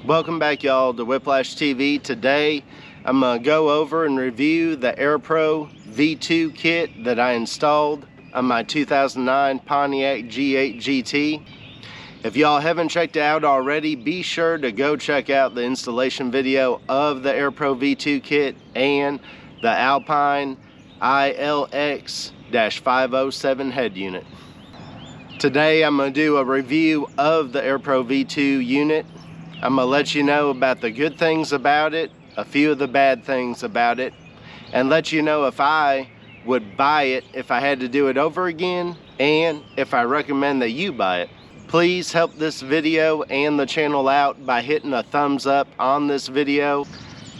Welcome back, y'all, to Whiplash TV. Today I'm going to go over and review the Aerpro V2 kit that I installed on my 2009 Pontiac G8 GT. If y'all haven't checked it out already, be sure to go check out the installation video of the Aerpro V2 kit and the Alpine ILX-507 head unit. Today I'm going to do a review of the Aerpro V2 unit. I'm going to let you know about the good things about it, a few of the bad things about it, and let you know if I would buy it if I had to do it over again, and if I recommend that you buy it. Please help this video and the channel out by hitting a thumbs up on this video.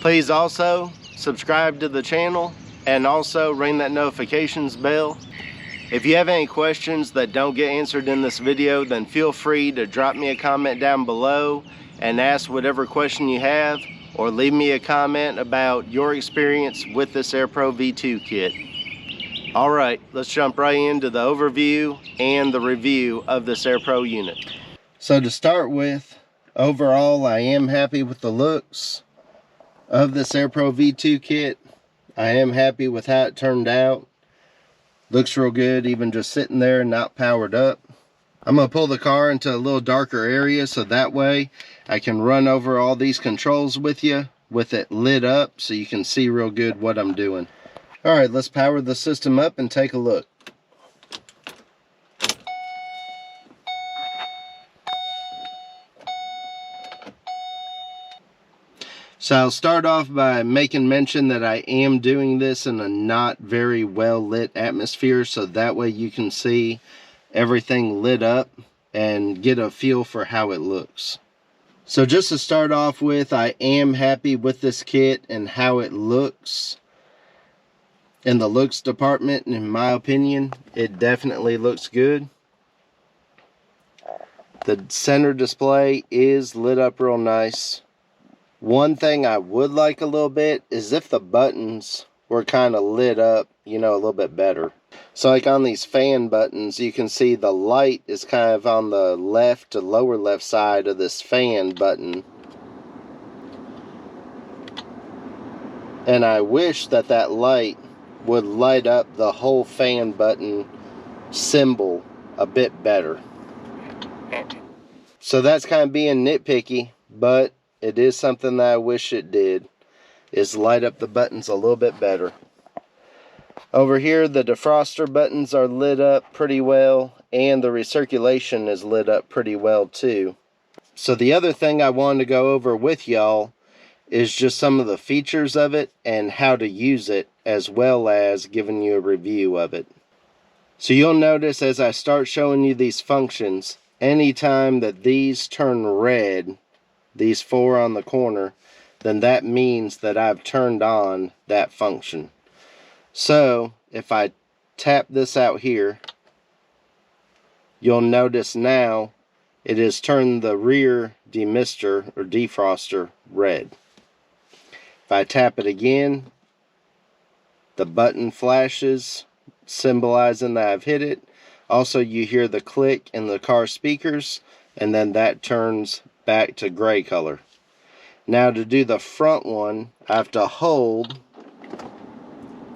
Please also subscribe to the channel and also ring that notifications bell. If you have any questions that don't get answered in this video, then feel free to drop me a comment down below and ask whatever question you have, or leave me a comment about your experience with this Aerpro V2 kit. Alright, let's jump right into the overview and the review of this Aerpro unit. So to start with, overall I am happy with the looks of this Aerpro V2 kit. I am happy with how it turned out. Looks real good, even just sitting there not powered up. I'm going to pull the car into a little darker area so that way I can run over all these controls with you with it lit up so you can see real good what I'm doing. Alright, let's power the system up and take a look. So I'll start off by making mention that I am doing this in a not very well lit atmosphere, so that way you can see everything lit up and get a feel for how it looks. So just to start off with, I am happy with this kit and how it looks. In the looks department, in my opinion, it definitely looks good. The center display is lit up real nice. One thing I would like a little bit is if the buttons were kind of lit up, you know, a little bit better. So like on these fan buttons, you can see the light is kind of on the left to lower left side of this fan button. And I wish that that light would light up the whole fan button symbol a bit better. So that's kind of being nitpicky, but it is something that I wish it did, is light up the buttons a little bit better. Over here, the defroster buttons are lit up pretty well, and the recirculation is lit up pretty well too. So the other thing I wanted to go over with y'all is just some of the features of it and how to use it, as well as giving you a review of it. So you'll notice as I start showing you these functions, anytime that these turn red, these four on the corner, then that means that I've turned on that function. So if I tap this out here, you'll notice now it has turned the rear demister or defroster red. If I tap it again, the button flashes, symbolizing that I've hit it. Also, you hear the click in the car speakers, and then that turns back to gray color. Now to do the front one, I have to hold,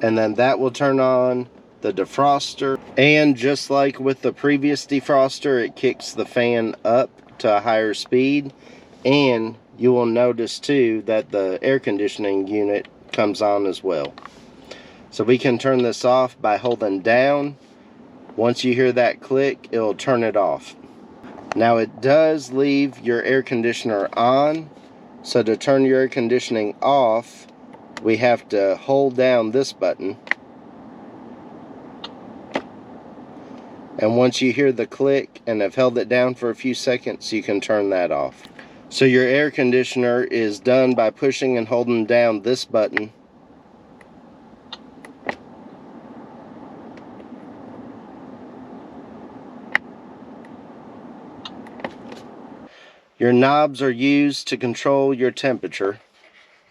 and then that will turn on the defroster. And just like with the previous defroster, it kicks the fan up to a higher speed. And you will notice too that the air conditioning unit comes on as well. So we can turn this off by holding down. Once you hear that click, it will turn it off. Now it does leave your air conditioner on, so to turn your air conditioning off, we have to hold down this button. And once you hear the click and have held it down for a few seconds, you can turn that off. So your air conditioner is done by pushing and holding down this button. Your knobs are used to control your temperature.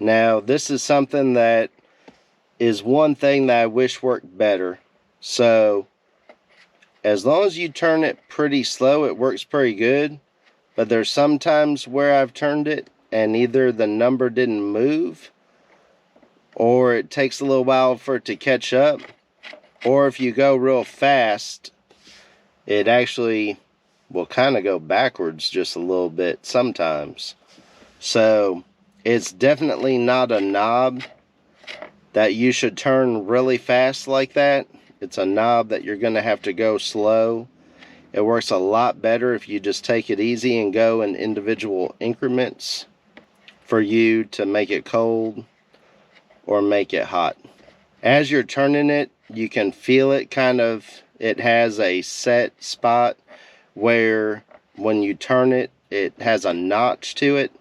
Now, this is something that is one thing that I wish worked better. So, as long as you turn it pretty slow, it works pretty good. But there's some times where I've turned it and either the number didn't move, or it takes a little while for it to catch up, or if you go real fast, it actually will kind of go backwards just a little bit sometimes. So it's definitely not a knob that you should turn really fast like that. It's a knob that you're going to have to go slow. It works a lot better if you just take it easy and go in individual increments for you to make it cold or make it hot. As you're turning it, you can feel it it has a set spot where when you turn it, it has a notch to it.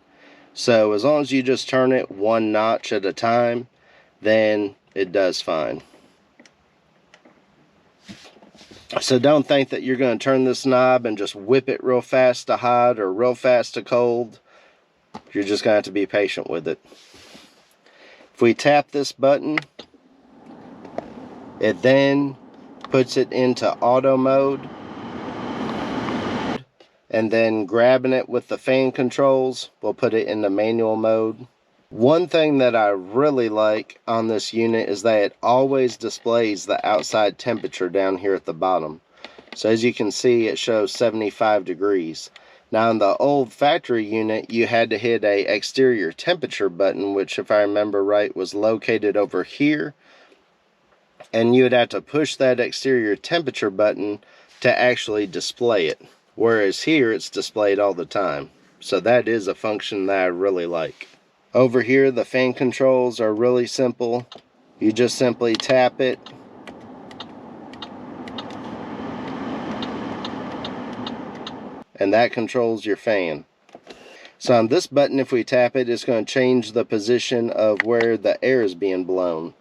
So as long as you just turn it one notch at a time, then it does fine. So don't think that you're going to turn this knob and just whip it real fast to hot or real fast to cold. You're just going to have to be patient with it. If we tap this button, it then puts it into auto mode. And then grabbing it with the fan controls will put it into manual mode. One thing that I really like on this unit is that it always displays the outside temperature down here at the bottom. So as you can see, it shows 75 degrees. Now in the old factory unit, you had to hit a exterior temperature button, which if I remember right was located over here. And you would have to push that exterior temperature button to actually display it. Whereas here it's displayed all the time. So that is a function that I really like. Over here the fan controls are really simple. You just simply tap it. And that controls your fan. So on this button, if we tap it, it's going to change the position of where the air is being blown.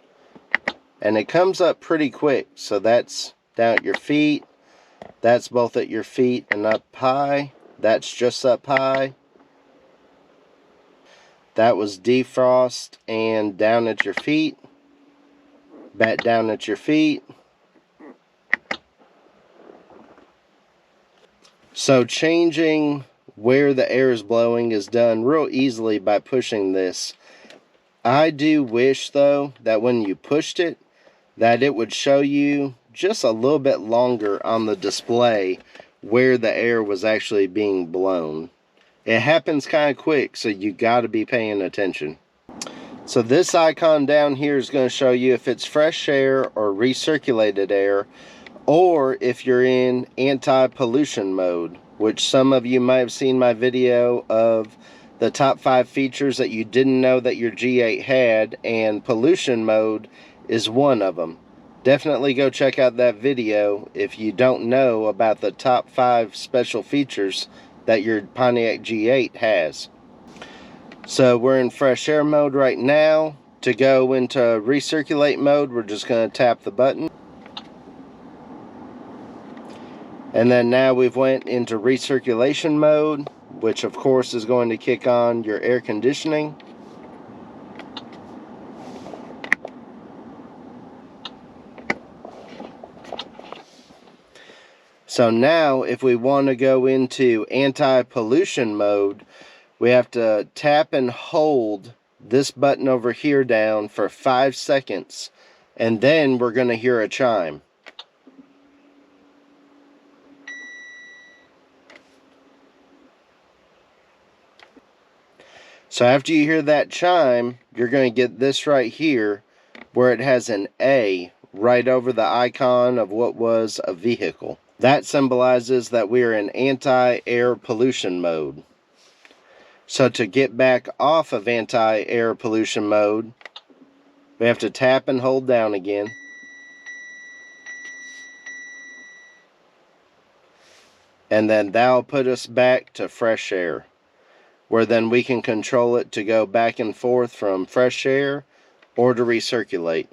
And it comes up pretty quick. So that's down at your feet. That's both at your feet and up high. That's just up high. That was defrost and down at your feet. Back down at your feet. So changing where the air is blowing is done real easily by pushing this. I do wish though that when you pushed it, that it would show you just a little bit longer on the display where the air was actually being blown. It happens kind of quick, so you got to be paying attention. So this icon down here is going to show you if it's fresh air or recirculated air, or if you're in anti-pollution mode, which some of you might have seen my video of the top 5 features that you didn't know that your G8 had, and pollution mode is one of them. Definitely go check out that video if you don't know about the top 5 special features that your Pontiac G8 has. So we're in fresh air mode right now. To go into recirculate mode, we're just going to tap the button. And then now we've went into recirculation mode, which of course is going to kick on your air conditioning. So now if we want to go into anti-pollution mode, we have to tap and hold this button over here down for 5 seconds, and then we're going to hear a chime. So after you hear that chime, you're going to get this right here where it has an A right over the icon of what was a vehicle. That symbolizes that we are in anti-air pollution mode. So to get back off of anti-air pollution mode, we have to tap and hold down again. And then that'll put us back to fresh air, where then we can control it to go back and forth from fresh air or to recirculate.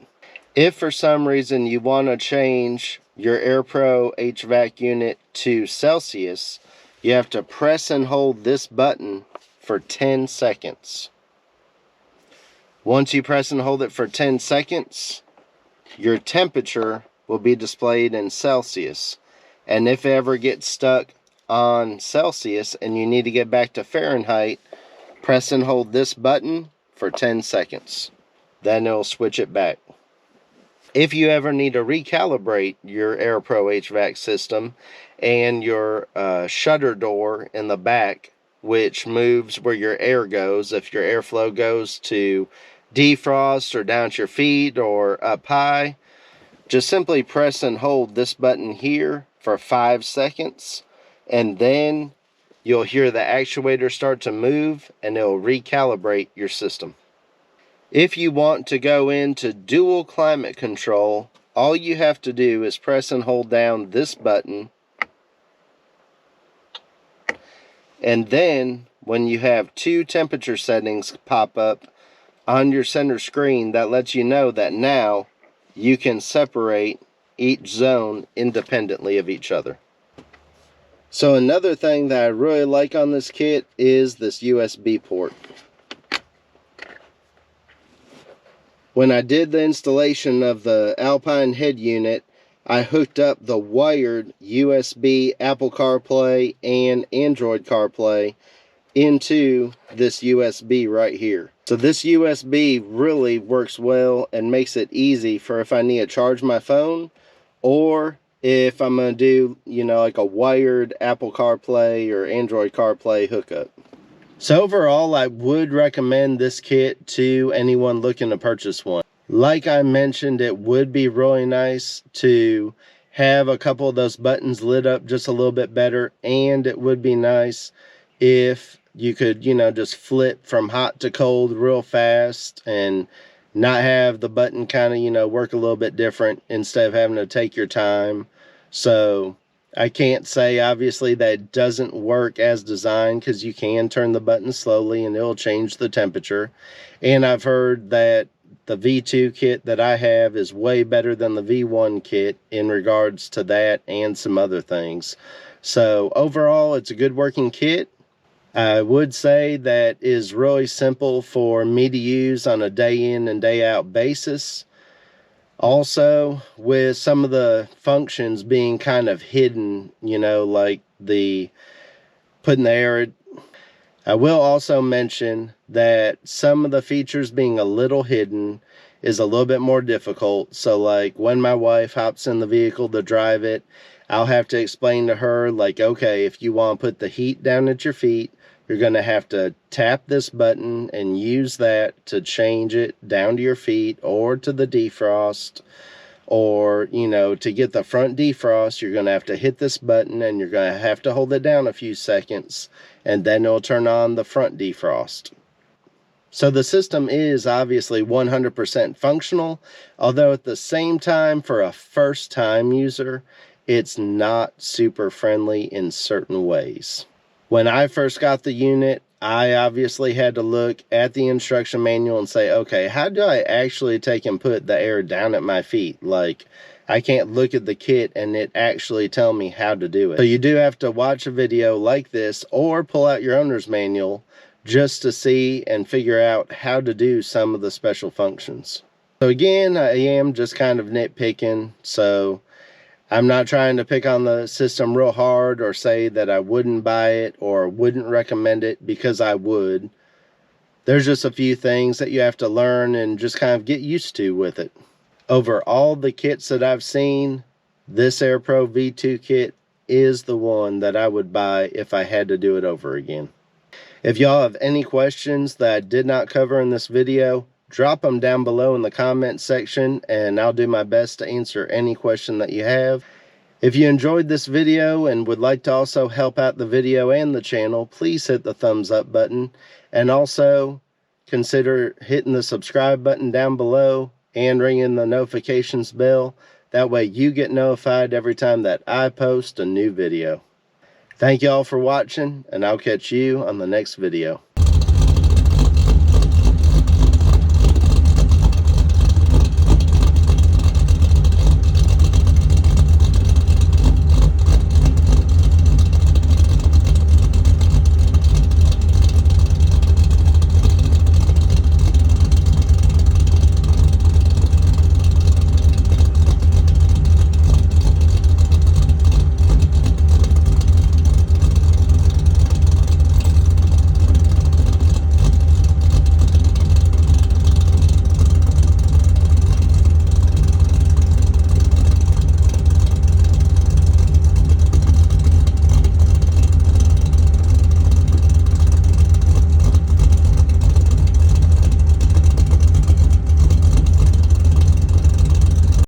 If for some reason you want to change your Aerpro HVAC unit to Celsius, you have to press and hold this button for 10 seconds. Once you press and hold it for 10 seconds, your temperature will be displayed in Celsius. And if it ever gets stuck on Celsius and you need to get back to Fahrenheit, Press and hold this button for 10 seconds. Then it'll switch it back. If you ever need to recalibrate your Aerpro HVAC system and your shutter door in the back, which moves where your air goes, if your airflow goes to defrost or down at your feet or up high, just simply press and hold this button here for 5 seconds, and then you'll hear the actuator start to move and it'll recalibrate your system. If you want to go into dual climate control, all you have to do is press and hold down this button, and then when you have 2 temperature settings pop up on your center screen, that lets you know that now you can separate each zone independently of each other. So another thing that I really like on this kit is this USB port. When I did the installation of the Alpine head unit, I hooked up the wired USB Apple CarPlay and Android CarPlay into this USB right here. So this USB really works well and makes it easy for if I need to charge my phone, or if I'm going to do, you know, like a wired Apple CarPlay or Android CarPlay hookup. So overall, I would recommend this kit to anyone looking to purchase one. Like I mentioned, it would be really nice to have a couple of those buttons lit up just a little bit better, and it would be nice if you could, you know, just flip from hot to cold real fast and not have the button kind of, you know, work a little bit different instead of having to take your time. So I can't say obviously that it doesn't work as designed, because you can turn the button slowly and it'll change the temperature. And I've heard that the V2 kit that I have is way better than the V1 kit in regards to that and some other things. So overall, it's a good working kit. I would say that is really simple for me to use on a day in and day out basis. Also, with some of the functions being kind of hidden, you know, like the putting the air. I will also mention that some of the features being a little hidden is a little bit more difficult. So like when my wife hops in the vehicle to drive it, I'll have to explain to her, like, okay, if you want to put the heat down at your feet, you're going to have to tap this button and use that to change it down to your feet or to the defrost. Or, you know, to get the front defrost, you're going to have to hit this button and you're going to have to hold it down a few seconds, and then it'll turn on the front defrost. So the system is obviously 100% functional, although at the same time, for a first-time user, it's not super friendly in certain ways. When I first got the unit, I obviously had to look at the instruction manual and say, okay, how do I actually take and put the air down at my feet? Like, I can't look at the kit and it actually tell me how to do it. So you do have to watch a video like this or pull out your owner's manual just to see and figure out how to do some of the special functions. So again, I am just kind of nitpicking, so I'm not trying to pick on the system real hard or say that I wouldn't buy it or wouldn't recommend it, because I would. There's just a few things that you have to learn and just kind of get used to with it. Over all the kits that I've seen, this Aerpro V2 kit is the one that I would buy if I had to do it over again. If y'all have any questions that I did not cover in this video, drop them down below in the comment section and I'll do my best to answer any question that you have. If you enjoyed this video and would like to also help out the video and the channel, please hit the thumbs up button, and also consider hitting the subscribe button down below and ringing the notifications bell. That way you get notified every time that I post a new video. Thank y'all for watching, and I'll catch you on the next video.